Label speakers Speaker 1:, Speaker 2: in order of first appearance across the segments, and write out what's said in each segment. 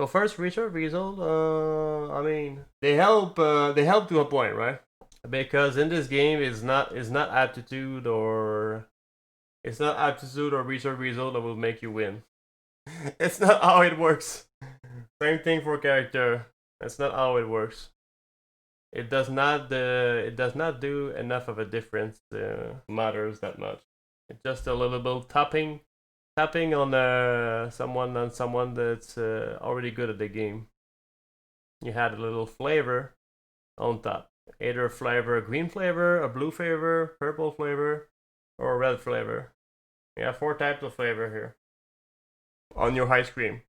Speaker 1: So first research result, I mean, they help to a point, right? Because in this game, it's not aptitude or research result that will make you win. It's not how it works. Same thing for character. That's not how it works. It does not do enough of a difference. Matters that much. It's just a little bit tapping on someone that's already good at the game. You had a little flavor on top. Either flavor, a green flavor, a blue flavor, purple flavor, or a red flavor. You have 4 types of flavor here on your ice cream.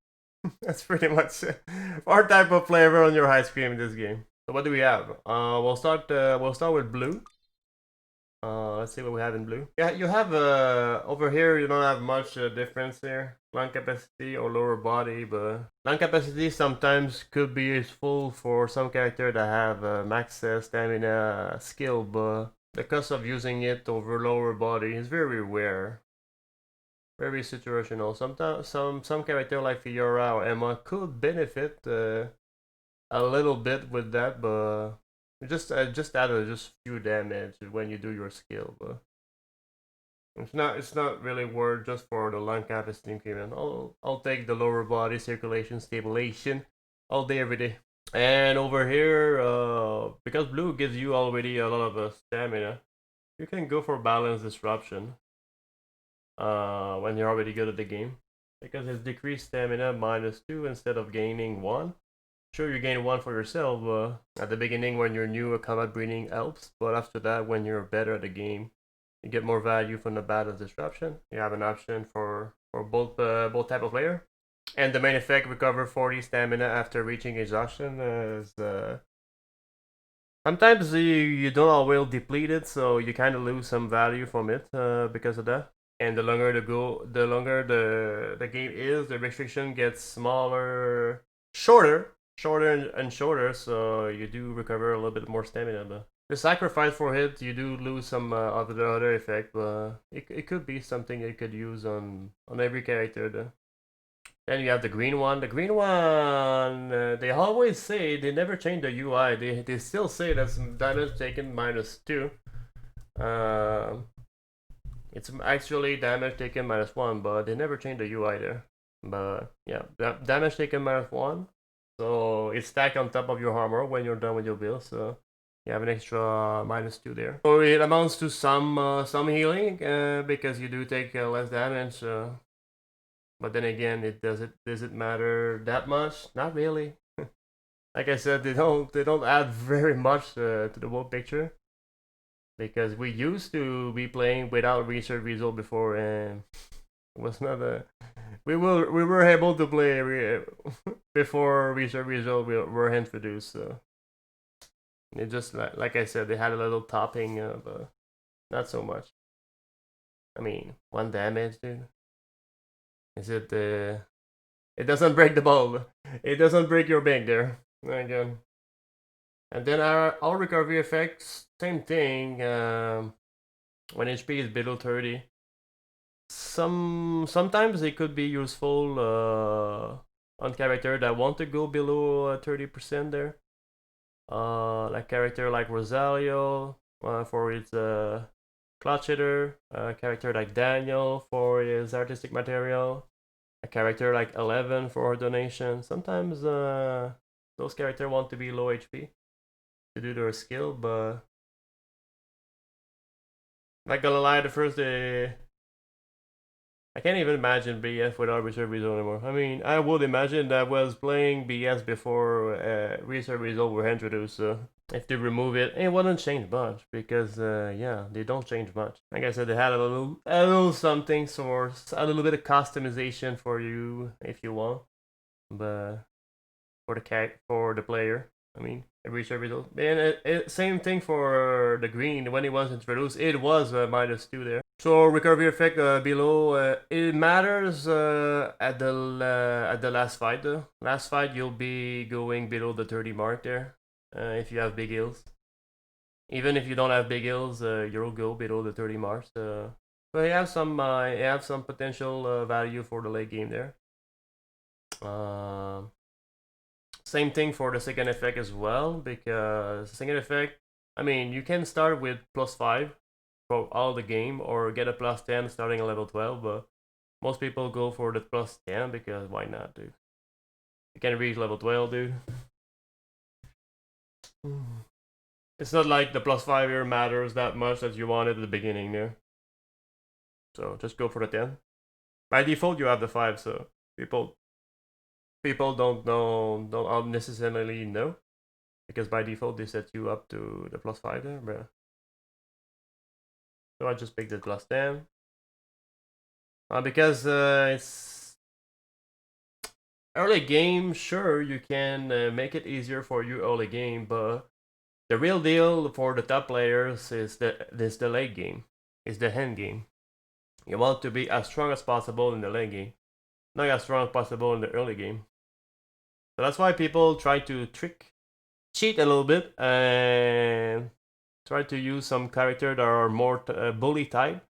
Speaker 1: That's pretty much it. 4 type of flavor on your ice cream in this game. So what do we have? We'll start with blue. Let's see what we have in blue. Yeah, you have over here. You don't have much difference here. Lung capacity or lower body, but lung capacity sometimes could be useful for some character that have max stamina skill, but the cost of using it over lower body is very rare, very situational. Sometimes some character like Fiora or Emma could benefit a little bit with that, but just add just few damage when you do your skill, but it's not really worth just for the lung capacity increment. I'll take the lower body circulation stabilization all day every day. And over here, because blue gives you already a lot of stamina, you can go for balance disruption. When you're already good at the game, because it's decreased stamina -2 instead of gaining 1. Sure, you gain 1 for yourself at the beginning when you're new. A combat breeding helps, but after that, when you're better at the game, you get more value from the balance disruption. You have an option for both type of player, and the main effect recover 40 stamina after reaching exhaustion is sometimes you don't always deplete it, so you kind of lose some value from it because of that. And the longer the longer the game is, the restriction gets smaller, shorter and shorter. So you do recover a little bit more stamina. But the sacrifice for it, you do lose some of the other effect. But it could be something you could use on every character. Though. Then you have the green one. The green one, they always say they never change the UI. They still say that's damage taken -2. It's actually damage taken -1, but they never change the UI there. But yeah, damage taken -1. So it's stacked on top of your armor when you're done with your build. So you have an extra -2 there. So it amounts to some healing because you do take less damage. But then again, does it matter that much? Not really. Like I said, they don't add very much to the whole picture because we used to be playing without research result before, and it was not a. We were able to play before research result were introduced. So it just like I said, they had a little topping, but not so much. I mean, 1 damage, dude. Is it? It doesn't break the ball. It doesn't break your bank there. Again. And then our recovery effects, same thing. When HP is below 30, sometimes it could be useful on character that want to go below 30% there. Like character like Rosalio for its clutch hitter, a character like Daniel for his artistic material, a character like 11 for donation. Sometimes those characters want to be low HP to do their skill, but not gonna lie, the first day I can't even imagine BS without reserve result anymore. I mean, I would imagine that I was playing BS before reserve result were introduced. So if they remove it, it wouldn't change much because yeah, they don't change much. Like I said, they had a little something, so a little bit of customization for you if you want, but for the player. I mean, every result. And same thing for the green. When it was introduced, it was -2 there. So recovery effect below. It matters at the last fight though. Last fight you'll be going below the 30 mark there if you have big heals. Even if you don't have big heals, you'll go below the 30 marks. So you have some potential value for the late game there. Same thing for the second effect as well, because second effect, I mean, you can start with +5 for all the game, or get a +10 starting at level 12, but most people go for the +10 because why not, dude? You can reach level 12, dude. It's not like the +5 here matters that much that you wanted at the beginning there. So just go for the 10. By default, you have the 5, so people don't necessarily know, because by default they set you up to the +5 there, but so I just picked the +10. Because it's early game, sure, you can make it easier for you early game, but the real deal for the top players is the late game, is the end game. You want to be as strong as possible in the late game, not as strong as possible in the early game. So that's why people try to cheat a little bit, and try to use some characters that are more bully type,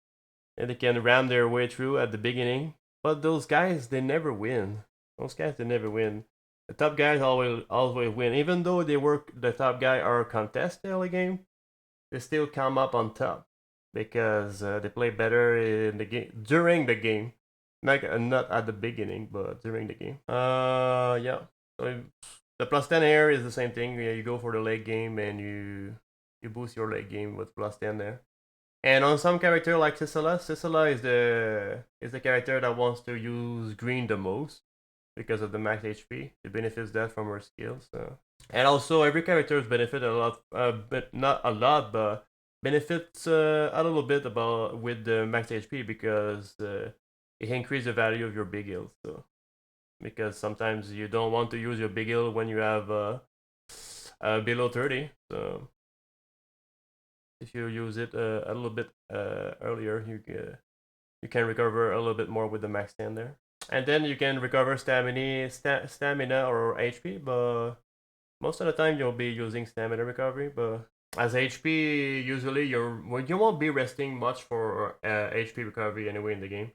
Speaker 1: and they can ram their way through at the beginning. But those guys, they never win. They never win. The top guys always win, even though the top guy are contest early game. They still come up on top because they play better in the game during the game, not at the beginning, but during the game. Yeah. So the +10 here is the same thing. Yeah, you go for the late game and you boost your late game with +10 there. And on some character like Sissela is the character that wants to use green the most because of the max HP. It benefits that from her skills. So. And also every character benefit a lot, but not a lot, but benefits a little bit about with the max HP, because it increases the value of your big heals. So because sometimes you don't want to use your big heal when you have below 30. So if you use it a little bit earlier, you can recover a little bit more with the max 10 there. And then you can recover stamina or HP, but most of the time you'll be using stamina recovery. But as HP, usually you won't be resting much for HP recovery anyway in the game.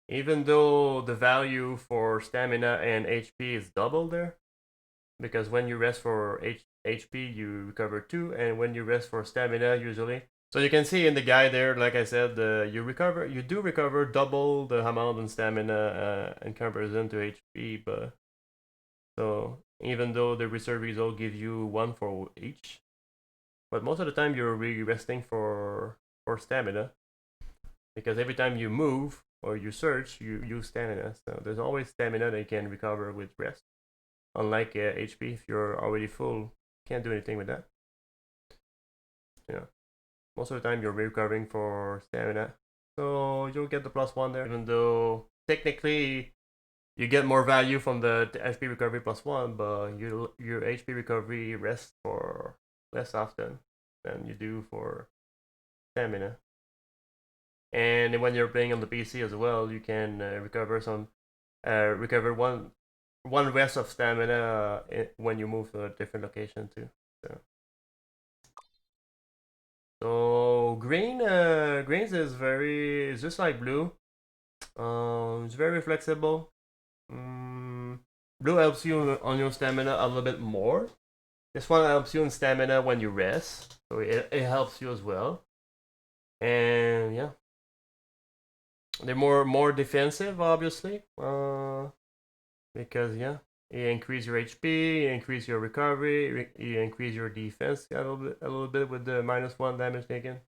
Speaker 1: Even though the value for stamina and HP is double there, because when you rest for HP, you recover 2, and when you rest for stamina, usually. So you can see in the guide there, like I said, you do recover double the amount in stamina in comparison to HP, but so even though the reserve result give you 1 for each, but most of the time you're really resting for stamina, because every time you move or you search, you use stamina. So there's always stamina that you can recover with rest. Unlike HP, if you're already full, can't do anything with that. Yeah, most of the time you're recovering for stamina, so you'll get the +1 there. Even though technically you get more value from the HP recovery +1, but your HP recovery rests for less often than you do for stamina. And when you're playing on the PC as well, you can recover one rest of stamina when you move to a different location too. So greens is just like blue. It's very flexible. Blue helps you on your stamina a little bit more. This one helps you in stamina when you rest, so it helps you as well. And yeah, they're more defensive, obviously. Because yeah, you increase your HP, you increase your recovery, you increase your defense a little bit with the -1 damage taken.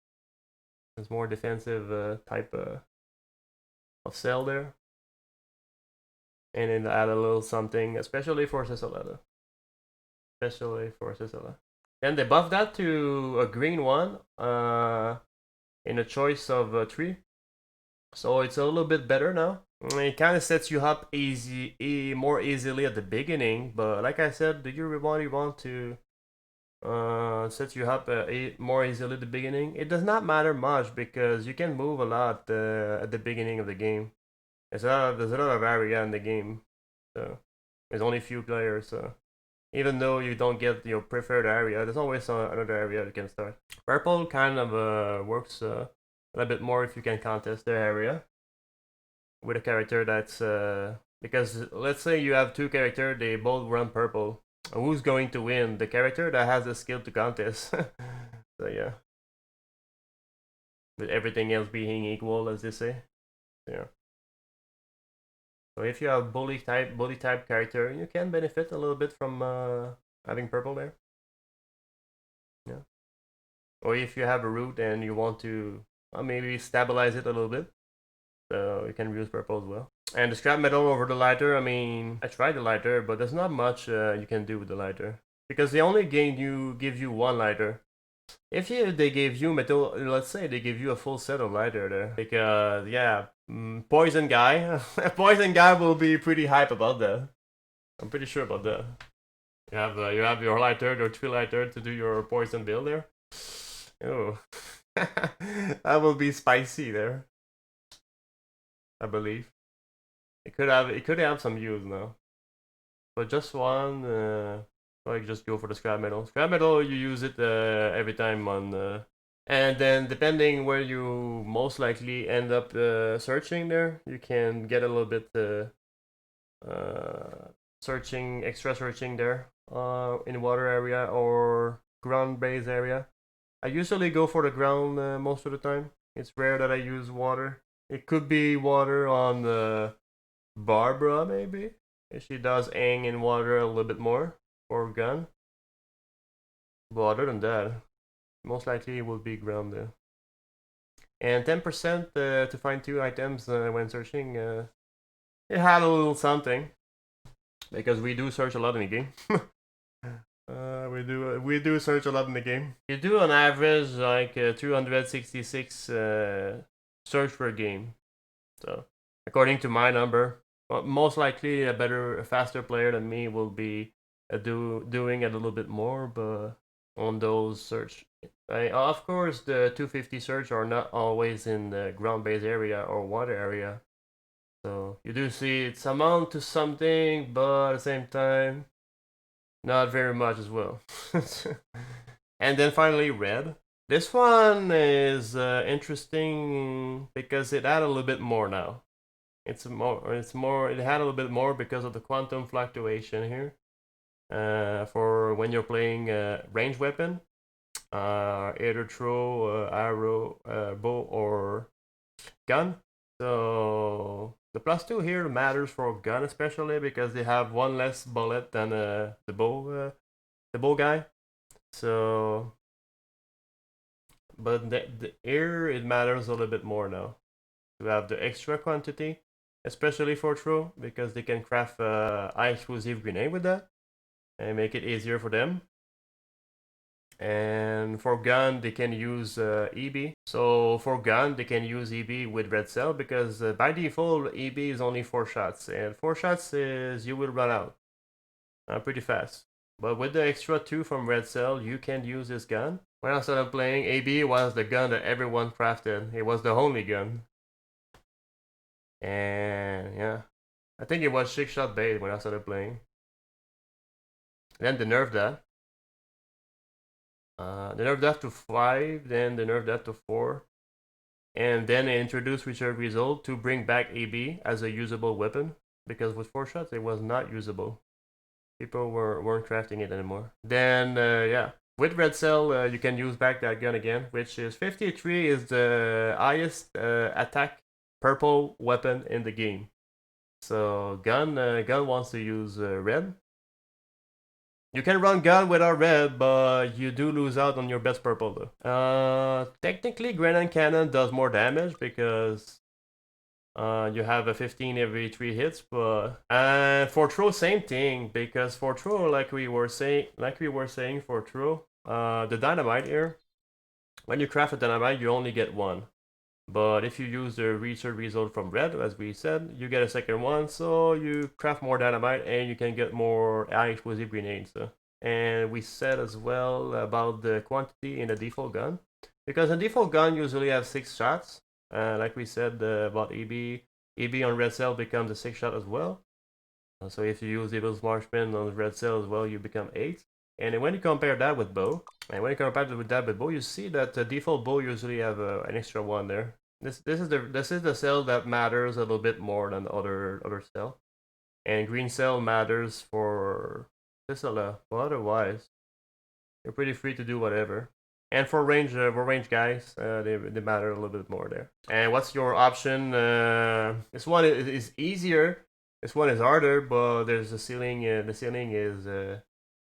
Speaker 1: It's more defensive type of cell there. And then add a little something, especially for Sissela. Then they buff that to a green one in a choice of 3. So it's a little bit better now. It kind of sets you up more easily at the beginning, but like I said, do you really want to set you up more easily at the beginning? It does not matter much, because you can move a lot at the beginning of the game. There's a lot of area in the game, so there's only few players. So even though you don't get your preferred area, there's always another area you can start. Purple kind of works a little bit more if you can contest the area with a character that's because let's say you have 2 characters, they both run purple. Who's going to win? The character that has the skill to contest. So yeah, with everything else being equal, as they say. Yeah. So if you have bully type character, you can benefit a little bit from having purple there. Yeah. Or if you have a root and you want to maybe stabilize it a little bit, so you can use purple as well. And the scrap metal over the lighter, I mean, I tried the lighter, but there's not much you can do with the lighter. Because they only give you one lighter. If they gave you metal, let's say they give you a full set of lighter there. Because, yeah, Poison Guy. Poison Guy will be pretty hype about that. I'm pretty sure about that. You have your lighter, your 3 lighter to do your poison build there. Oh. That will be spicy there. I believe. It could have some use now. But just one, like just go for the scrap metal. Scrap metal, you use it every time on, and then depending where you most likely end up searching there, you can get a little bit extra searching there in water area or ground base area. I usually go for the ground most of the time. It's rare that I use water. It could be water on Barbara maybe. She does aim in water a little bit more for gun. But other than that, most likely it will be ground there. And 10% to find 2 items when searching. It had a little something because we do search a lot in the game. We do search a lot in the game. You do on average like 266 search per game. So according to my number, most likely a faster player than me will be doing a little bit more, but on those search. Of course, the 250 search are not always in the ground-based area or water area. So you do see it's amount to something, but at the same time, not very much as well. And then finally, red. This one is interesting because it had a little bit more now. It had a little bit more because of the quantum fluctuation here. For when you're playing range weapon, either throw, arrow, bow, or gun. So the +2 here matters for gun especially because they have one less bullet than the bow guy. So, but the air it matters a little bit more now to have the extra quantity, especially for throw because they can craft high explosive grenade with that and make it easier for them. And for gun, they can use EB. So for gun, they can use EB with red cell because by default, EB is only 4 shots. And 4 shots is you will run out pretty fast. But with the extra 2 from red cell, you can use this gun. When I started playing, AB was the gun that everyone crafted. It was the only gun. And yeah, I think it was 6-shot bait when I started playing. Then they nerfed that. They nerfed that to 5, then they nerfed that to 4. And then they introduced Reserve Result to bring back AB as a usable weapon. Because with 4 shots, it was not usable. People weren't crafting it anymore. Then, yeah. With Red Cell, you can use back that gun again, which is 53 is the highest attack purple weapon in the game. So gun wants to use red. You can run gun without red, but you do lose out on your best purple though. Technically, grenade cannon does more damage because you have a 15 every 3 hits, but for throw same thing because for throw like we were saying for throw, the dynamite here, when you craft a dynamite you only get 1. But if you use the research result from red, as we said, you get a second one, so you craft more dynamite and you can get more high explosive grenades. And we said as well about the quantity in the default gun, because a default gun usually has 6 shots. Like we said about EB on red cell becomes a 6-shot as well. So if you use Evil's Marksman on red cell as well, you become 8. And when you compare that with bow, you see that the default bow usually have an extra 1 there. This is the cell that matters a little bit more than the other cell. And green cell matters for Sissela. But otherwise, you're pretty free to do whatever. And for range guys, they matter a little bit more there. And what's your option? This one is easier. This one is harder, but there's a ceiling. The ceiling is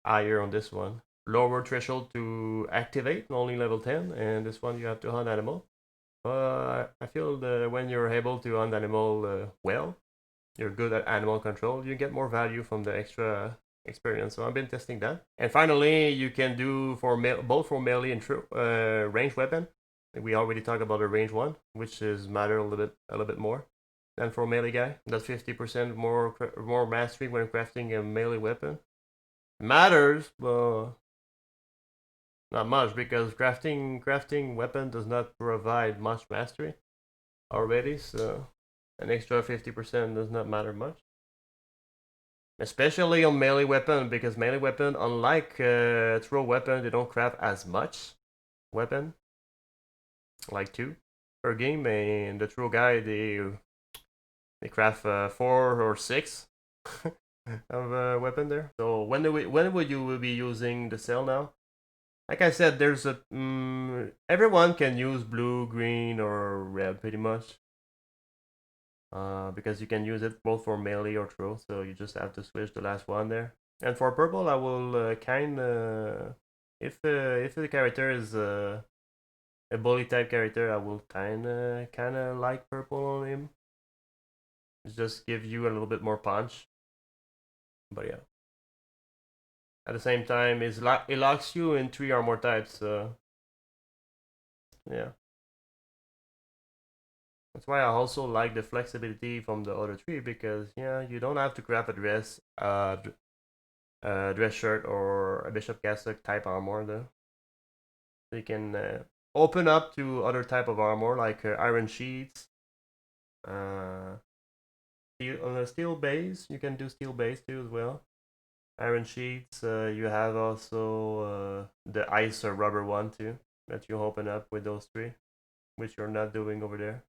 Speaker 1: higher on this one. Lower threshold to activate, only level 10, and this one you have to hunt animal. I feel that when you're able to hunt animal well, you're good at animal control, you get more value from the extra experience. So I've been testing that. And finally, you can do for both for melee and range weapon. We already talked about the range one, which is matter a little bit more than for melee guy. That's 50% more mastery when crafting a melee weapon. Matters, but not much, because crafting weapon does not provide much mastery already. So an extra 50% does not matter much. Especially on melee weapon, because melee weapon, unlike throw weapon, they don't craft as much weapon, like 2 per game, and the throw guy, they craft 4 or 6 of weapon there. So when would you be using the cell now? Like I said, there's a everyone can use blue, green, or red pretty much. Because you can use it both for melee or throw, so you just have to switch the last one there. And for purple, I will if the character is a bully type character, I will kind of like purple on him. It just gives you a little bit more punch. But yeah. At the same time, it locks you in 3 armor types, so yeah. That's why I also like the flexibility from the other 3, because yeah, you don't have to craft a dress, dress shirt or a bishop cassock type armor though. So you can open up to other type of armor like iron sheets, on a steel base. You can do steel base too as well. Iron sheets. You have also the ice or rubber one too that you open up with those 3, which you're not doing over there.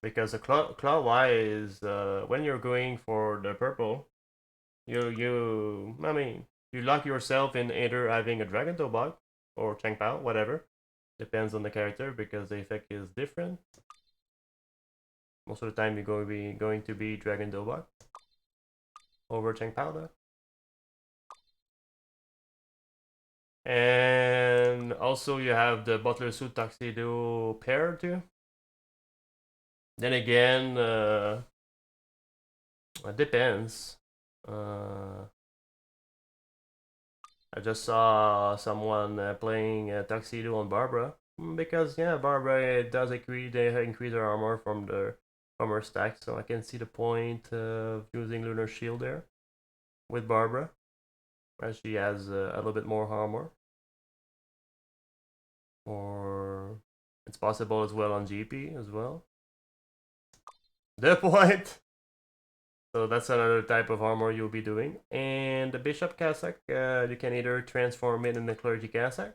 Speaker 1: Because the claw Y is when you're going for the purple, you lock yourself in either having a dragon toe bug or Chang Pao, whatever. Depends on the character, because the effect is different. Most of the time you're going to be dragon toe bug over Chang Pao though. And also you have the butler suit tuxedo pair too. Then again, it depends. I just saw someone playing tuxedo on Barbara, because yeah, Barbara does increase her armor from her stack, so I can see the point of using Lunar Shield there with Barbara, as she has a little bit more armor. Or it's possible as well on GP as well. The point. So that's another type of armor you'll be doing. And the Bishop Cassock, you can either transform it in the Clergy Cassock.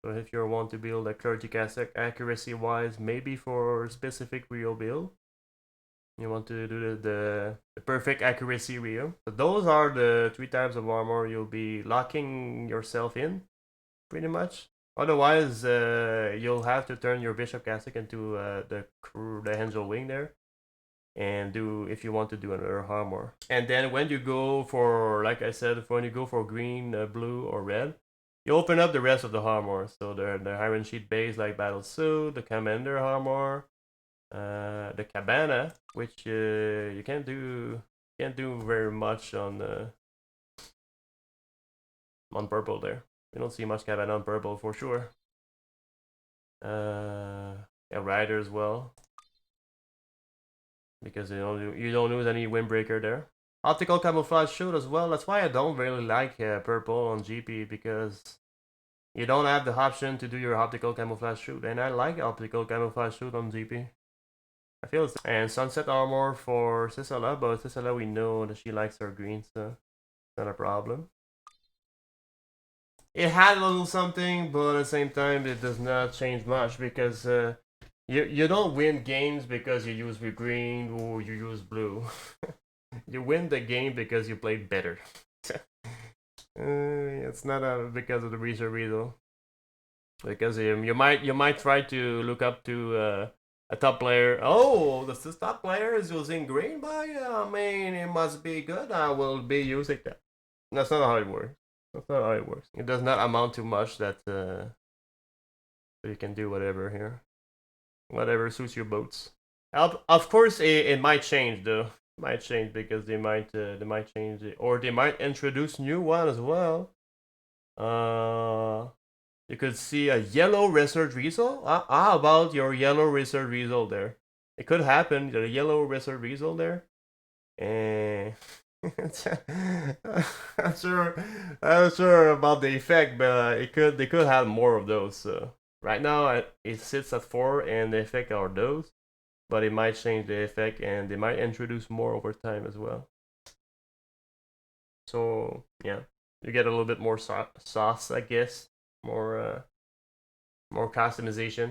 Speaker 1: So if you want to build a Clergy Cassock accuracy-wise, maybe for specific Rio build, you want to do the perfect accuracy Rio. So those are the 3 types of armor you'll be locking yourself in, pretty much. Otherwise, you'll have to turn your Bishop Cassock into the Angel Wing there, and do, if you want to do another armor. And then when you go for, like I said, when you go for green, blue, or red, you open up the rest of the armor. So the Iron Sheet base like Battle Suit, the Commander armor, the Cabana, which you can't do very much on purple there. You don't see much Cabana on purple for sure. Yeah, Rider as well, because you don't lose any windbreaker there. Optical camouflage shoot as well. That's why I don't really like purple on GP, because you don't have the option to do your optical camouflage shoot, and I like optical camouflage shoot on GP. I feel it's, and sunset armor for Sissela, but Sissela, we know that she likes her green, so it's not a problem. It had a little something, but at the same time, it does not change much, because you don't win games because you use green or you use blue. You win the game because you played better. It's not because of the research result. Because you might try to look up to a top player. Oh, this top player is using green by. I mean, it must be good. I will be using that. That's not how it works. That's not how it works. It does not amount to much that you can do whatever here, whatever suits your boats. Of course, it might change though. It might change because they might change it, or they might introduce new one as well. You could see a yellow research result. How about your yellow research result there? It could happen. The yellow research result there, and I'm sure. I'm sure about the effect, but they could have more of those. So right now it sits at 4, and the effect are those, but it might change the effect, and they might introduce more over time as well. So yeah, you get a little bit more sauce, I guess. More more customization.